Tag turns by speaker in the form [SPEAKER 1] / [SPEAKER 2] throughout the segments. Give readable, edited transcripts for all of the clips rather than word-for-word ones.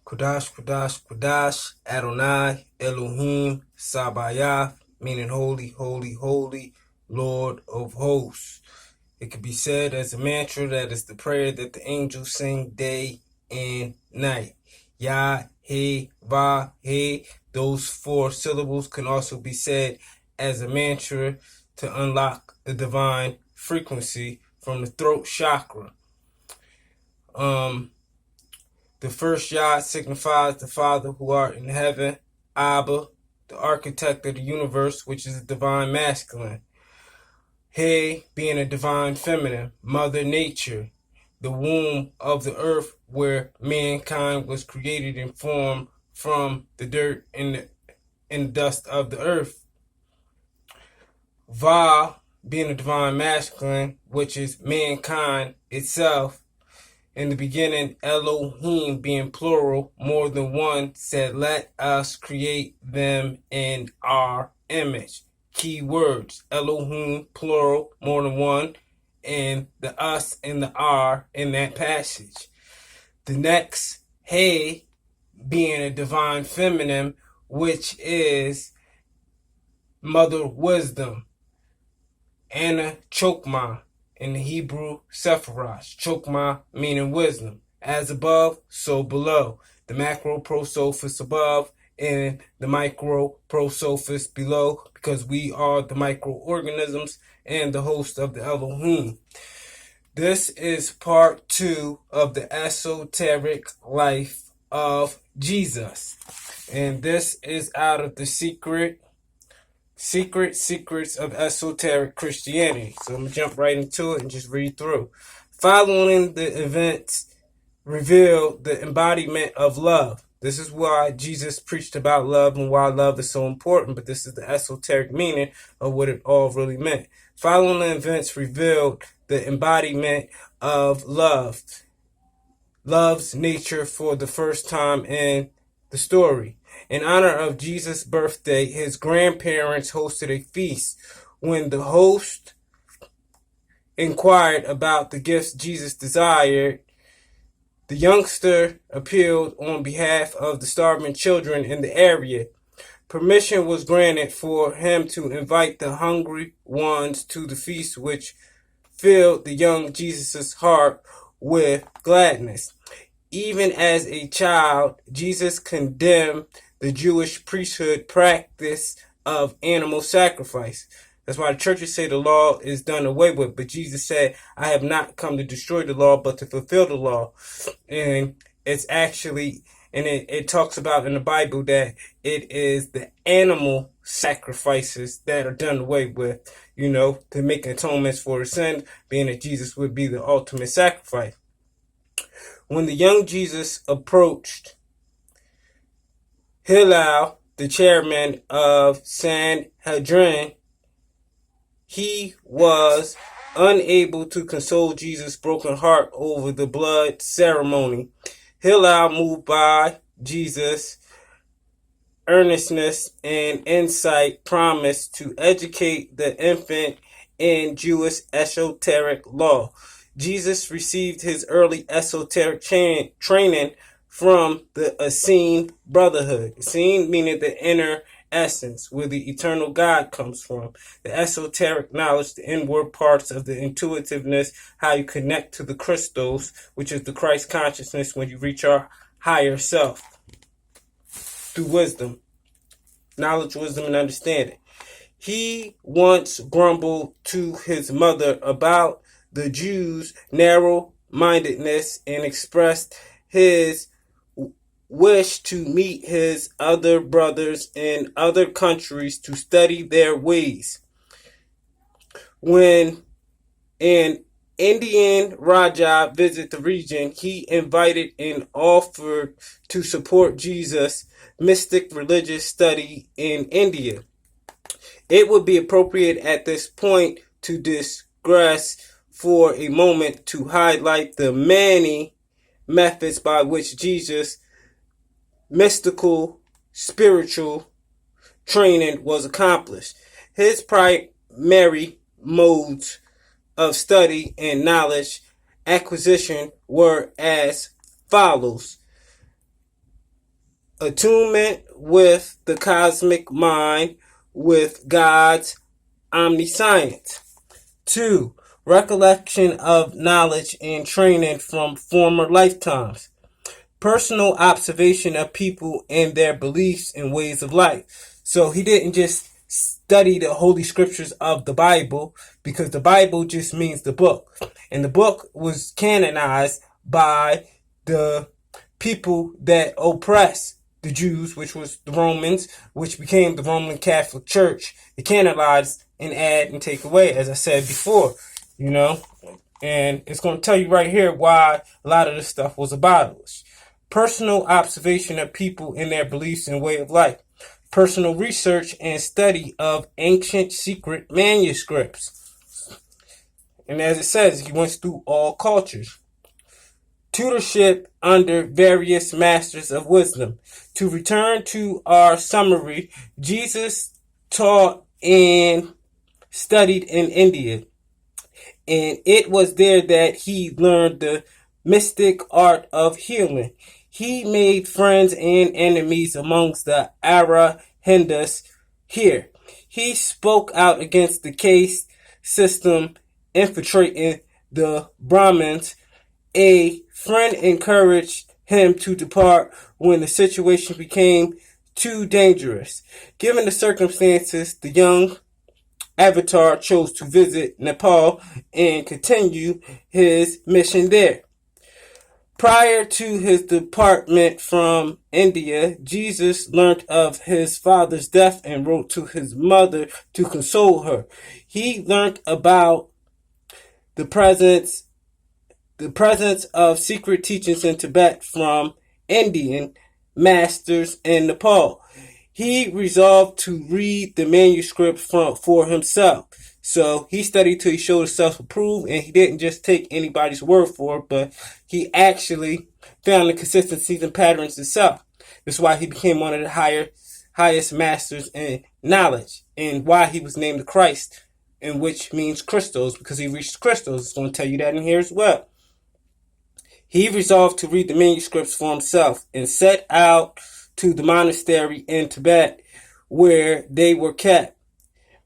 [SPEAKER 1] Kodash, Kodash, Kodash, Adonai, Elohim, Sabaoth, meaning holy, holy, holy, Lord of hosts. It can be said as a mantra that is the prayer that the angels sing day and night. Yah, He, Va, He. Those 4 syllables can also be said as a mantra to unlock the divine frequency from the throat chakra. The first Yah signifies the Father who art in heaven, Abba, the architect of the universe, which is a divine masculine. He being a divine feminine, Mother Nature, the womb of the earth where mankind was created and formed from the dirt and the dust of the earth. Va being a divine masculine, which is mankind itself. In the beginning, Elohim being plural, more than one, said, let us create them in our image. Key words, Elohim, plural, more than one, and the us and the our in that passage. The next, He, being a divine feminine, which is Mother Wisdom. Anna Chokmah. In the Hebrew, Sephiroth, Chokmah meaning wisdom. As above, so below. The macro prosophist above and the micro prosophist below, because we are the microorganisms and the host of the Elohim. This is part 2 of the esoteric life of Jesus. And this is out of the secrets of esoteric Christianity. So I'm going to jump right into it and just read through. Following the events reveal the embodiment of love. This is why Jesus preached about love and why love is so important, but this is the esoteric meaning of what it all really meant. Following the events revealed the embodiment of love. Love's nature for the first time in the story. In honor of Jesus' birthday, his grandparents hosted a feast. When the host inquired about the gifts Jesus desired, the youngster appealed on behalf of the starving children in the area. Permission was granted for him to invite the hungry ones to the feast, which filled the young Jesus' heart with gladness. Even as a child, Jesus condemned the Jewish priesthood practice of animal sacrifice. That's why the churches say the law is done away with. But Jesus said, I have not come to destroy the law, but to fulfill the law. And it's actually, and it talks about in the Bible that it is the animal sacrifices that are done away with, to make atonements for sin, being that Jesus would be the ultimate sacrifice. When the young Jesus approached Hillel, the chairman of Sanhedrin, he was unable to console Jesus' broken heart over the blood ceremony. Hillel, moved by Jesus' earnestness and insight, promised to educate the infant in Jewish esoteric law. Jesus received his early esoteric training from the Essene Brotherhood. Essene meaning the inner essence, where the eternal God comes from. The esoteric knowledge, the inward parts of the intuitiveness, how you connect to the Christos, which is the Christ consciousness when you reach our higher self through wisdom. Knowledge, wisdom, and understanding. He once grumbled to his mother about the Jews' narrow-mindedness and expressed his wish to meet his other brothers in other countries to study their ways. When an Indian Raja visited the region, he invited and offered to support Jesus' mystic religious study in India. It would be appropriate at this point to digress for a moment to highlight the many methods by which Jesus' mystical, spiritual training was accomplished. His primary modes of study and knowledge acquisition were as follows. attunement with the cosmic mind, with God's omniscience. 2. Recollection of knowledge and training from former lifetimes. Personal observation of people and their beliefs and ways of life. So he didn't just study the holy scriptures of the Bible, because the Bible just means the book. And the book was canonized by the people that oppressed the Jews, which was the Romans, which became the Roman Catholic Church. It canonized and add and take away, as I said before, and it's going to tell you right here why a lot of this stuff was abolished. Personal observation of people and their beliefs and way of life. Personal research and study of ancient secret manuscripts. And as it says, he went through all cultures. Tutorship under various masters of wisdom. To return to our summary, Jesus taught and studied in India. And it was there that he learned the mystic art of healing. He made friends and enemies amongst the Arya Hindus here. He spoke out against the caste system infiltrating the Brahmins. A friend encouraged him to depart when the situation became too dangerous. Given the circumstances, the young Avatar chose to visit Nepal and continue his mission there. Prior to his departure from India, Jesus learned of his father's death and wrote to his mother to console her. He learned about the presence of secret teachings in Tibet from Indian masters in Nepal. He resolved to read the manuscript for himself. So he studied till he showed himself approved, and he didn't just take anybody's word for it, but he actually found the consistencies and patterns himself. That's why he became one of the highest masters in knowledge, and why he was named the Christ, and which means crystals, because he reached crystals. It's going to tell you that in here as well. He resolved to read the manuscripts for himself and set out to the monastery in Tibet where they were kept.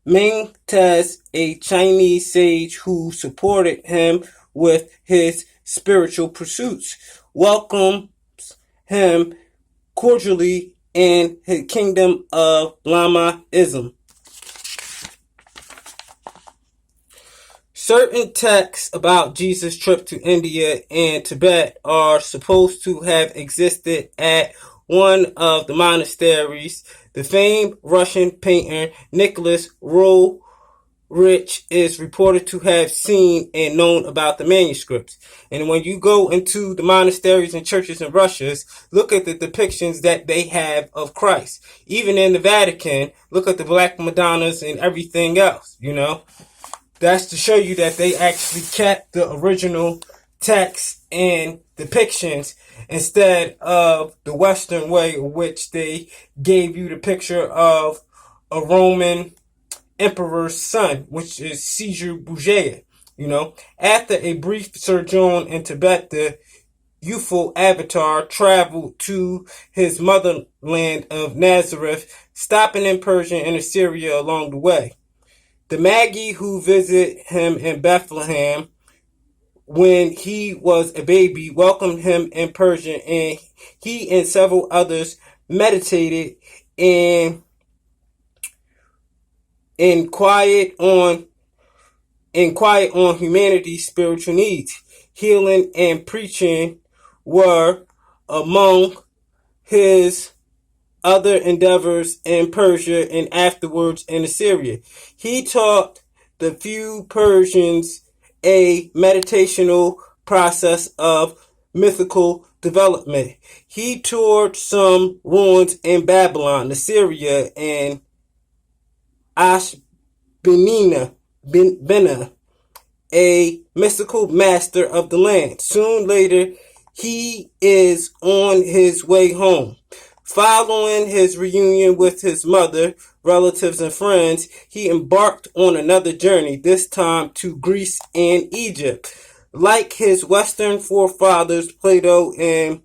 [SPEAKER 1] Ming Tez, a Chinese sage who supported him with his spiritual pursuits, welcomes him cordially in his kingdom of Lamaism. Certain texts about Jesus' trip to India and Tibet are supposed to have existed at one of the monasteries. The famed Russian painter Nicholas Roerich is reported to have seen and known about the manuscripts. And when you go into the monasteries and churches in Russia, look at the depictions that they have of Christ. Even in the Vatican, look at the Black Madonnas and everything else, That's to show you that they actually kept the original text and depictions instead of the Western way in which they gave you the picture of a Roman emperor's son, which is Caesar Borgia. After a brief sojourn in Tibet, the youthful Avatar traveled to his motherland of Nazareth, stopping in Persia and Assyria along the way. The Magi who visited him in Bethlehem when he was a baby welcomed him in Persia, and he and several others meditated in quiet on humanity's spiritual needs. Healing and preaching were among his other endeavors in Persia and afterwards in Assyria. He taught the few Persians a meditational process of mythical development. He toured some ruins in Babylon, Assyria, and Ashbina, a mystical master of the land. Soon later, he is on his way home. Following his reunion with his mother, relatives, and friends, he embarked on another journey, this time to Greece and Egypt. Like his Western forefathers, Plato and